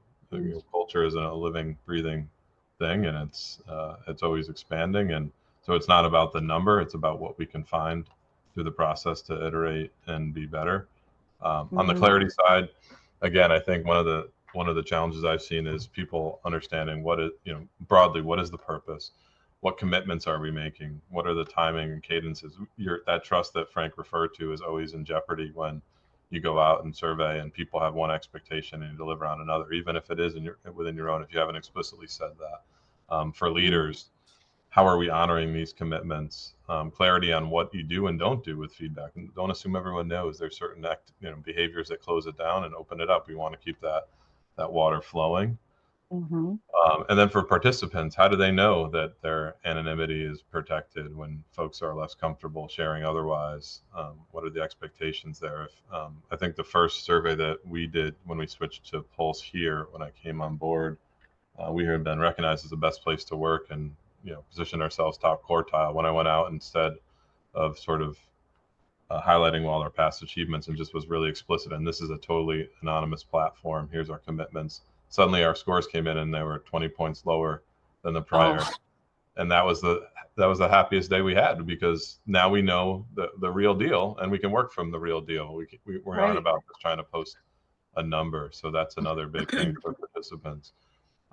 culture isn't a living, breathing thing, and it's always expanding. And so it's not about the number; it's about what we can find through the process to iterate and be better. On the clarity side, again, I think one of the challenges I've seen is people understanding what is, broadly, what is the purpose, what commitments are we making, what are the timing and cadences. That trust that Frank referred to is always in jeopardy when you go out and survey and people have one expectation and you deliver on another, even if it is within your own, if you haven't explicitly said that. For leaders, how are we honoring these commitments? Clarity on what you do and don't do with feedback. And don't assume everyone knows. There's certain behaviors that close it down and open it up. We want to keep that water flowing. And then for participants, how do they know that their anonymity is protected when folks are less comfortable sharing otherwise? What are the expectations there? I think the first survey that we did when we switched to Pulse here, when I came on board, we had been recognized as the best place to work and positioned ourselves top quartile. When I went out, instead of sort of highlighting all our past achievements, and just was really explicit, and this is a totally anonymous platform, here's our commitments, suddenly our scores came in and they were 20 points lower than the prior. And that was the happiest day we had, because now we know the real deal and we can work from the real deal. We're not about just trying to post a number. So that's another big thing for participants.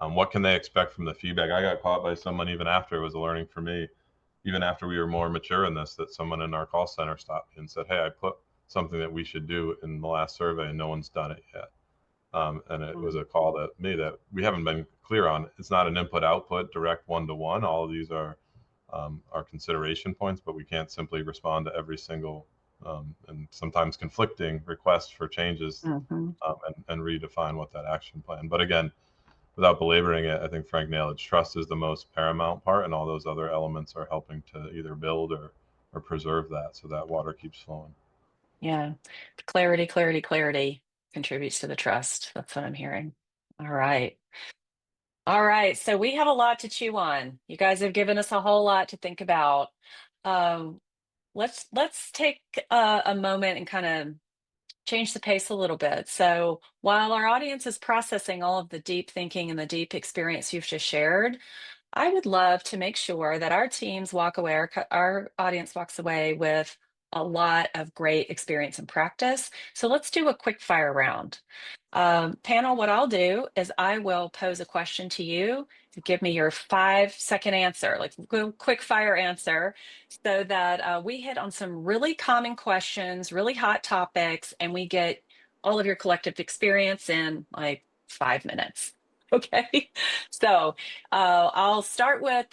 What can they expect from the feedback? I got caught by someone even after it was a learning for me, even after we were more mature in this, that someone in our call center stopped me and said, "Hey, I put something that we should do in the last survey and no one's done it yet." And it was a call that we haven't been clear on. It's not an input output direct one-to-one. All of these are consideration points, but we can't simply respond to every single and sometimes conflicting request for changes and redefine what that action plan. But again, without belaboring it, I think Frank nailed it. Trust is the most paramount part, and all those other elements are helping to either build or preserve that, so that water keeps flowing. Yeah. Clarity, clarity, clarity contributes to the trust. That's what I'm hearing. All right. All right. So we have a lot to chew on. You guys have given us a whole lot to think about. Um, let's take a moment and kind of change the pace a little bit. So while our audience is processing all of the deep thinking and the deep experience you've just shared, I would love to make sure that our teams walk away, our audience walks away with a lot of great experience and practice. So let's do a quick fire round. Panel, what I'll do is I will pose a question to you. Give me your 5-second answer, like quick fire answer, so that we hit on some really common questions, really hot topics, and we get all of your collective experience in like 5 minutes. Okay. So I'll start with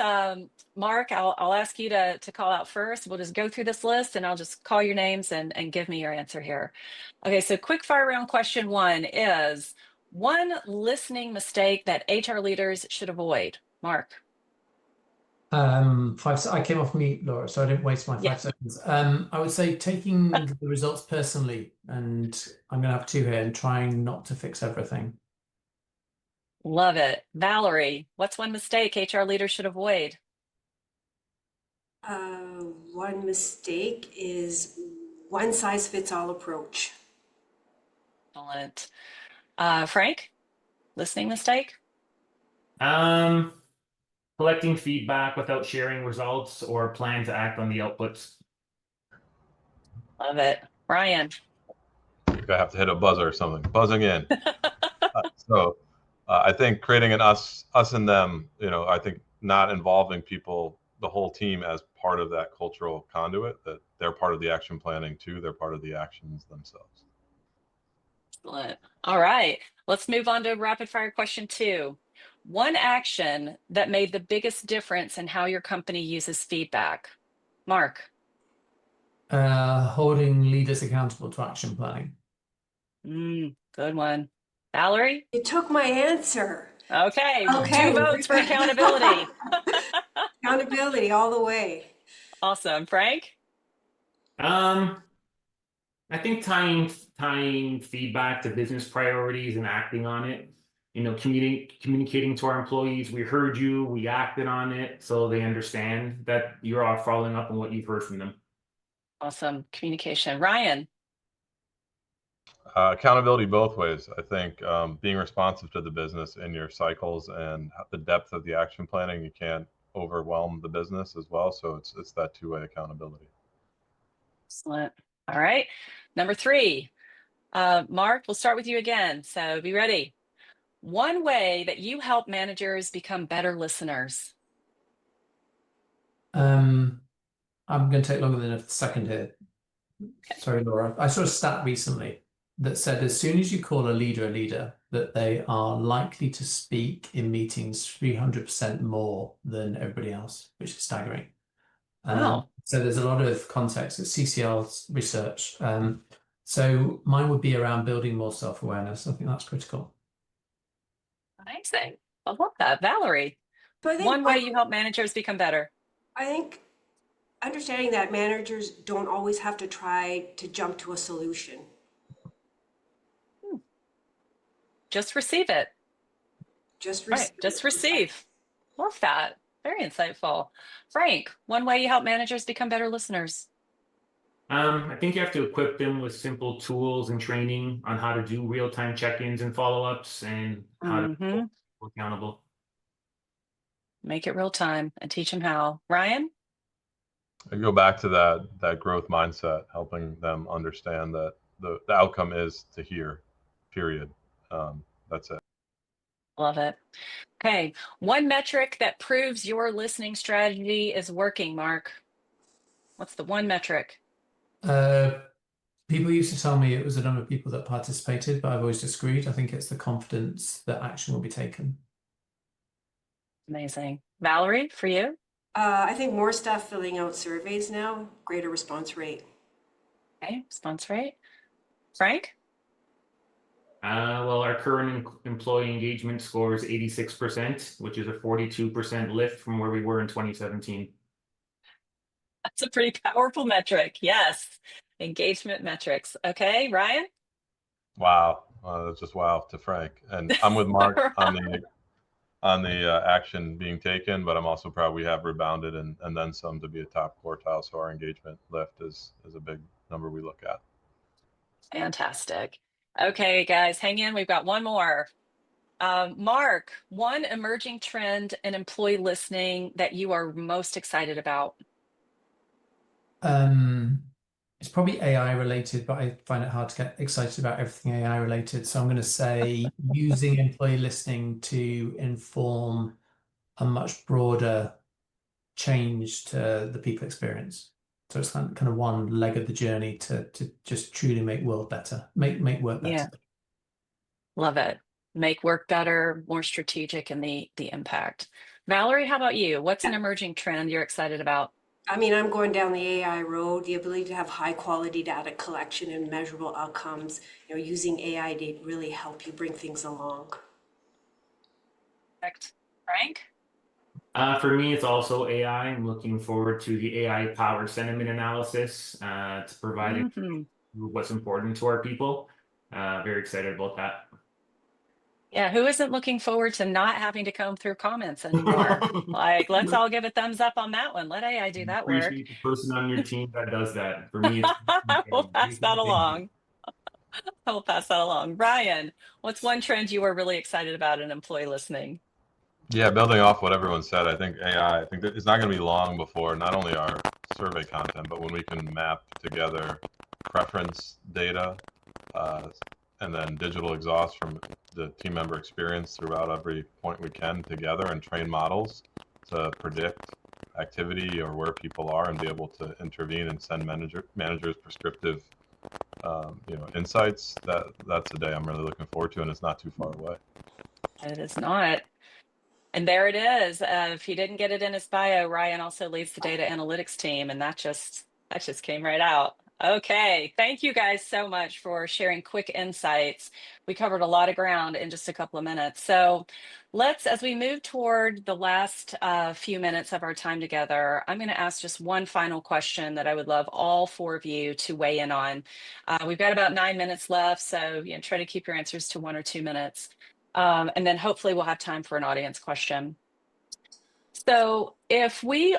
Mark. I'll ask you to call out first. We'll just go through this list and I'll just call your names and give me your answer here. Okay, so quick fire round question 1 is one listening mistake that HR leaders should avoid. Mark. I came off mute, Laura, so I didn't waste my Yeah, 5 seconds. I would say taking the results personally, and I'm going to have 2 here, and trying not to fix everything. love it. Valerie, what's one mistake HR leaders should avoid? One mistake is one size fits all approach. Excellent. Frank, listening mistake? Collecting feedback without sharing results or plan to act on the outputs. Love it. Ryan. I think I have to hit a buzzer or something. Buzzing in. So I think creating an us and them, I think not involving people, the whole team as part of that cultural conduit, that they're part of the action planning too. They're part of the actions themselves. Excellent. All right, let's move on to rapid fire question 2. One action that made the biggest difference in how your company uses feedback. Mark. Holding leaders accountable to action planning. Good one. Valerie? You took my answer. Okay, Okay. 2 votes for accountability. Accountability all the way. Awesome. Frank? I think tying feedback to business priorities and acting on it. Communicating to our employees, we heard you, we acted on it, so they understand that you're all following up on what you've heard from them. Awesome. Communication. Ryan? Accountability both ways. I think being responsive to the business in your cycles and the depth of the action planning, you can't overwhelm the business as well. So it's that 2-way accountability. Excellent. All right. Number 3. Mark, we'll start with you again. So be ready. One way that you help managers become better listeners. I'm going to take longer than a second here. Sorry, Laura. I saw a stat recently that said as soon as you call a leader, that they are likely to speak in meetings 300% more than everybody else, which is staggering. Wow. So there's a lot of context. It's CCL's research. So mine would be around building more self-awareness. I think that's critical. Amazing. I love that. Valerie, So I think one way you help managers become better. I think understanding that managers don't always have to try to jump to a solution. Just receive it. Just Right. receive. Just receive. Love that. Very insightful. Frank, one way you help managers become better listeners. I think you have to equip them with simple tools and training on how to do real-time check-ins and follow-ups and how to be accountable. Make it real time and teach them how. Ryan? I go back to that growth mindset, helping them understand that the outcome is to hear, period. That's it. Love it. Okay. One metric that proves your listening strategy is working, Mark. What's the one metric? People used to tell me it was the number of people that participated, but I've always disagreed. I think it's the confidence that action will be taken. Amazing. Valerie, for you? I think more staff filling out surveys now, greater response rate. Okay, response rate. Frank? Well, our current employee engagement score is 86%, which is a 42% lift from where we were in 2017. That's a pretty powerful metric. Yes. Engagement metrics. Okay, Ryan? Wow, that's just wow to Frank. And I'm with Mark on the action being taken, but I'm also proud we have rebounded and then some to be a top quartile. So our engagement lift is a big number we look at. Fantastic. Okay, guys, hang in. We've got one more. Mark, one emerging trend in employee listening that you are most excited about? It's probably AI related, but I find it hard to get excited about everything AI related. So I'm going to say using employee listening to inform a much broader change to the people experience. So it's kind of one leg of the journey to just truly make world better, make work Yeah, better. love it. Make work better, more strategic, and the impact. Valerie, how about you? What's an emerging trend you're excited about? I mean, I'm going down the AI road, the ability to have high quality data collection and measurable outcomes, using AI to really help you bring things along. Perfect. Frank? For me, it's also AI. I'm looking forward to the AI powered sentiment analysis to provide Hmm. what's important to our people. Very excited about that. Yeah, who isn't looking forward to not having to comb through comments anymore? Like, let's all give a thumbs up on that one. Let AI do that work. Appreciate the person on your team that does that. For me, it's We'll pass that along. I'll pass that along. Ryan, what's one trend you are really excited about in employee listening? Yeah, building off what everyone said, I think AI, I think that it's not going to be long before not only our survey content, but when we can map together preference data uh, and then digital exhaust from the team member experience throughout every point we can together and train models to predict activity or where people are and be able to intervene and send managers prescriptive insights. That's a day I'm really looking forward to, and it's not too far away. It is not. And there it is. If he didn't get it in his bio, Ryan also leads the data analytics team, and that just came right out. Okay, thank you guys so much for sharing quick insights. We covered a lot of ground in just a couple of minutes. So as we move toward the last few minutes of our time together, I'm going to ask just one final question that I would love all four of you to weigh in on. We've got about 9 minutes left, so try to keep your answers to 1 or 2 minutes. And then hopefully we'll have time for an audience question. So if we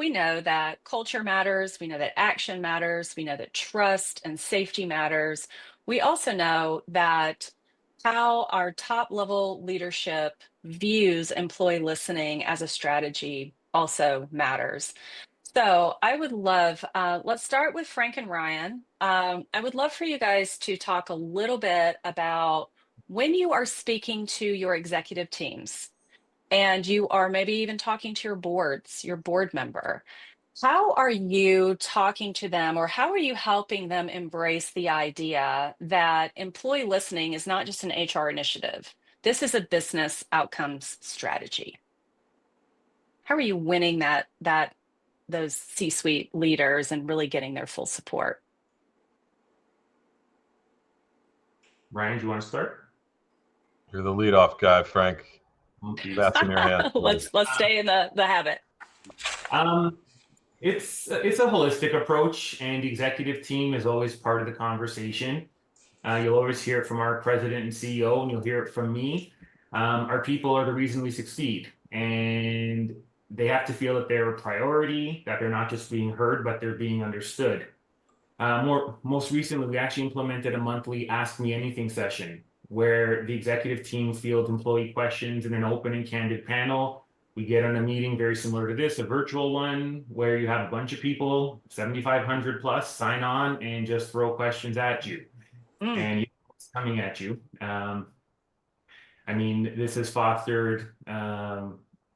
know that culture matters, we know that action matters, we know that trust and safety matters, we also know that how our top level leadership views employee listening as a strategy also matters. So I would love, let's start with Frank and Ryan. I would love for you guys to talk a little bit about when you are speaking to your executive teams and you are maybe even talking to your board member. How are you talking to them, or how are you helping them embrace the idea that employee listening is not just an HR initiative? This is a business outcomes strategy. How are you winning those C-suite leaders and really getting their full support? Ryan, do you want to start? You're the leadoff guy, Frank. Oh, geez. That's in your hands. Let's stay in the habit. Um, it's a holistic approach, and the executive team is always part of the conversation. You'll always hear it from our president and CEO, and you'll hear it from me. Our people are the reason we succeed, and they have to feel that they're a priority, that they're not just being heard, but they're being understood. Most recently, we actually implemented a monthly Ask Me Anything session where the executive team fields employee questions in an open and candid panel. We get on a meeting very similar to this, a virtual one, where you have a bunch of people, 7,500 plus, sign on and just throw questions at you. And it's coming at you. I mean, this has fostered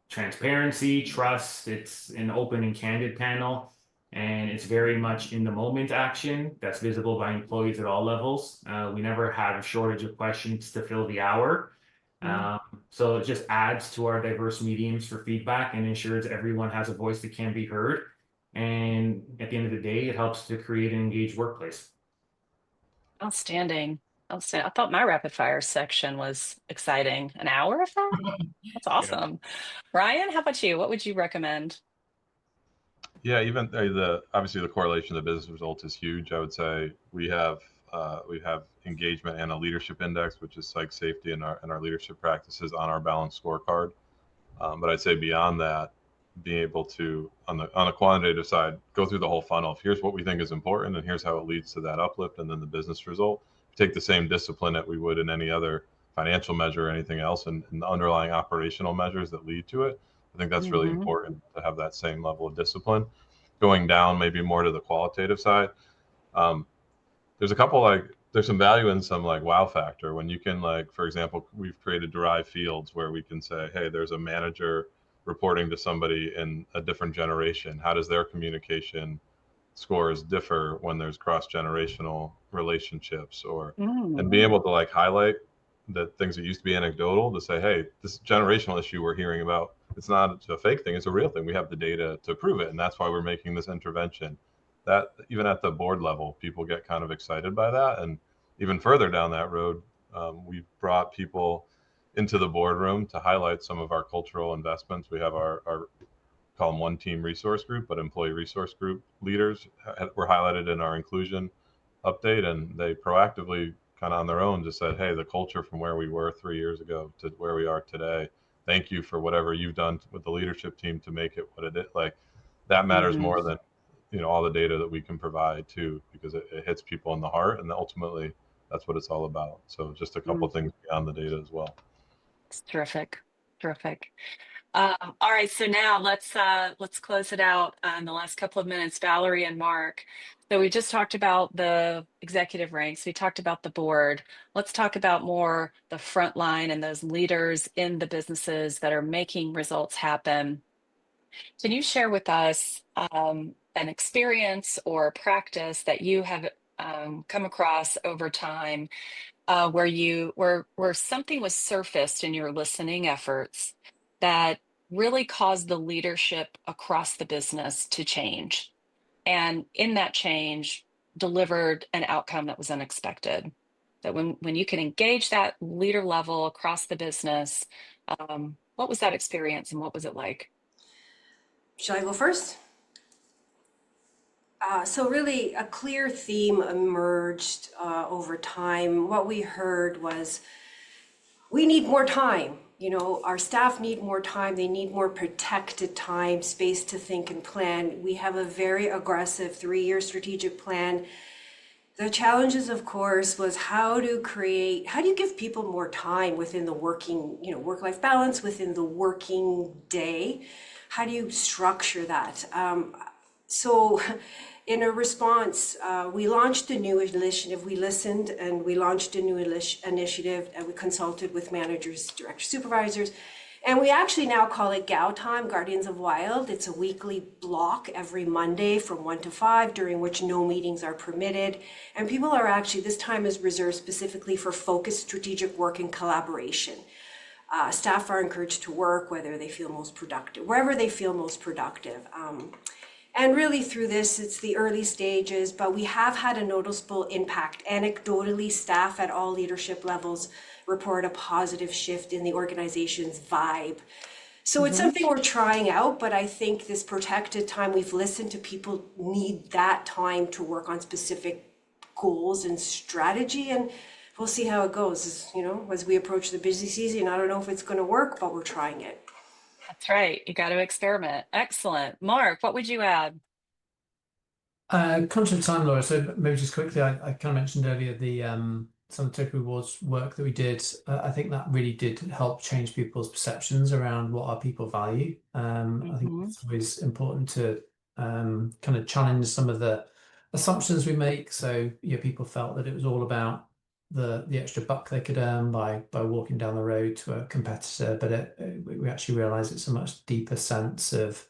transparency, trust. It's an open and candid panel, and it's very much in the moment action that's visible by employees at all levels. We never have a shortage of questions to fill the hour. So it just adds to our diverse mediums for feedback and ensures everyone has a voice that can be heard. And at the end of the day, it helps to create an engaged workplace. Outstanding. Outstanding. I thought my rapid fire section was exciting. An hour of that? That's Yeah. awesome. Ryan, how about you? What would you recommend? Yeah, even obviously the correlation to the business results is huge. I would say we have engagement and a leadership index, which is psych safety and our leadership practices on our balanced scorecard. But I'd say beyond that, being able to on the quantitative side go through the whole funnel. Here's what we think is important, and here's how it leads to that uplift, and then the business result. Take the same discipline that we would in any other financial measure or anything else, and the underlying operational measures that lead to it. I think that's really Mm-hmm. important to have that same level of discipline. Going down maybe more to the qualitative side, um, there's a couple there's some value in some wow factor when you can, for example, we've created derived fields where we can say, hey, there's a manager reporting to somebody in a different generation. How does their communication scores differ when there's cross-generational relationships? Or and Mm. being able to highlight the things that used to be anecdotal to say, hey, this generational issue we're hearing about, it's not a fake thing, it's a real thing. We have the data to prove it, and that's why we're making this intervention. That even at the board level, people get kind of excited by that. And even further down that road, we've brought people into the boardroom to highlight some of our cultural investments. We have our call them one team resource group, but employee resource group leaders were highlighted in our inclusion update, and they proactively kind of on their own just said, hey, the culture from where we were 3 years ago to where we are today, thank you for whatever you've done with the leadership team to make it what it is. That matters Mm-hmm. more than all the data that we can provide too, because it hits people in the heart, and ultimately that's what it's all about. So just a couple Mm. things beyond the data as well. It's terrific. Terrific. All right, so now let's close it out in the last couple of minutes, Valerie and Mark. So we just talked about the executive ranks. We talked about the board. Let's talk about more the front line and those leaders in the businesses that are making results happen. Can you share with us an experience or practice that you have come across over time where something was surfaced in your listening efforts that really caused the leadership across the business to change, and in that change delivered an outcome that was unexpected? That when you can engage that leader level across the business, what was that experience and what was it like? Shall I go first? So really a clear theme emerged over time. What we heard was we need more time. Our staff need more time. They need more protected time, space to think and plan. We have a very aggressive 3-year strategic plan. The challenges, of course, was how do you give people more time within the working, work-life balance within the working day? How do you structure that? So in a response, we launched a new initiative. We listened and we launched a new initiative, and we consulted with managers, directors, supervisors, and we actually now call it GAO Time, Guardians of Wild. It's a weekly block every Monday from 1 to 5, during which no meetings are permitted. And people are actually, this time is reserved specifically for focused strategic work and collaboration. Staff are encouraged to work wherever they feel most productive. And really through this, it's the early stages, but we have had a noticeable impact. Anecdotally, staff at all leadership levels report a positive shift in the organization's vibe. So it's Mm-hmm. something we're trying out, but I think this protected time, we've listened to people need that time to work on specific goals and strategy, and we'll see how it goes. As we approach the busy season, I don't know if it's going to work, but we're trying it. That's right. You got to experiment. Excellent. Mark, what would you add? Conscious of time, Laura. So maybe just quickly, I kind of mentioned earlier the some of the total rewards work that we did. I think that really did help change people's perceptions around what our people value. I think Mm-hmm. it's always important to kind of challenge some of the assumptions we make. So people felt that it was all about the extra buck they could earn by walking down the road to a competitor, but we actually realize it's a much deeper sense of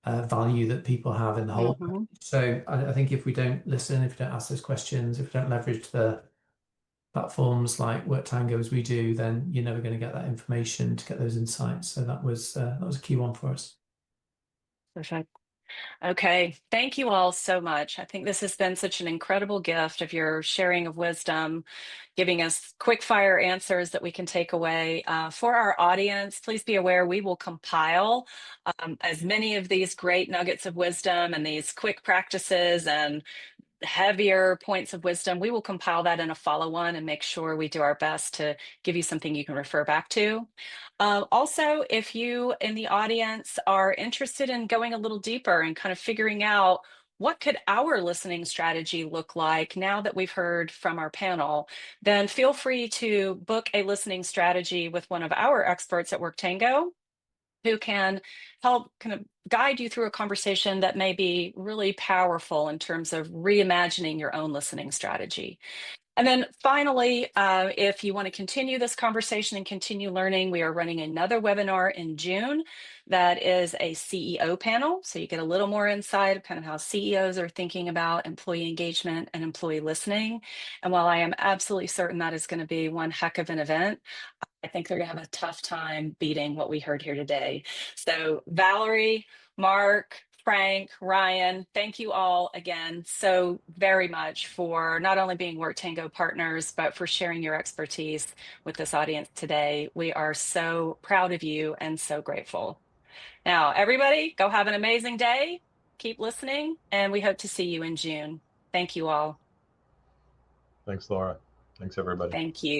value that people have in the whole. Mm-hmm. So I think if we don't listen, if we don't ask those questions, if we don't leverage the platforms like WorkTango as we do, then you're never going to get that information to get those insights. So that was a key one for us. Perfect. Okay. Thank you all so much. I think this has been such an incredible gift of your sharing of wisdom, giving us quick fire answers that we can take away. For our audience, please be aware we will compile as many of these great nuggets of wisdom and these quick practices and heavier points of wisdom. We will compile that in a follow-on and make sure we do our best to give you something you can refer back to. Also, if you in the audience are interested in going a little deeper and kind of figuring out what could our listening strategy look like now that we've heard from our panel, then feel free to book a listening strategy with one of our experts at WorkTango, who can help kind of guide you through a conversation that may be really powerful in terms of reimagining your own listening strategy. And then finally, if you want to continue this conversation and continue learning, we are running another webinar in June that is a CEO panel. So you get a little more insight of kind of how CEOs are thinking about employee engagement and employee listening. And while I am absolutely certain that is going to be one heck of an event, I think they're going to have a tough time beating what we heard here today. So Valerie, Mark, Frank, Ryan, thank you all again so very much for not only being WorkTango partners, but for sharing your expertise with this audience today. We are so proud of you and so grateful. Now, everybody, go have an amazing day. Keep listening, and we hope to see you in June. Thank you all. Thanks, Laura. Thanks, everybody. Thank you.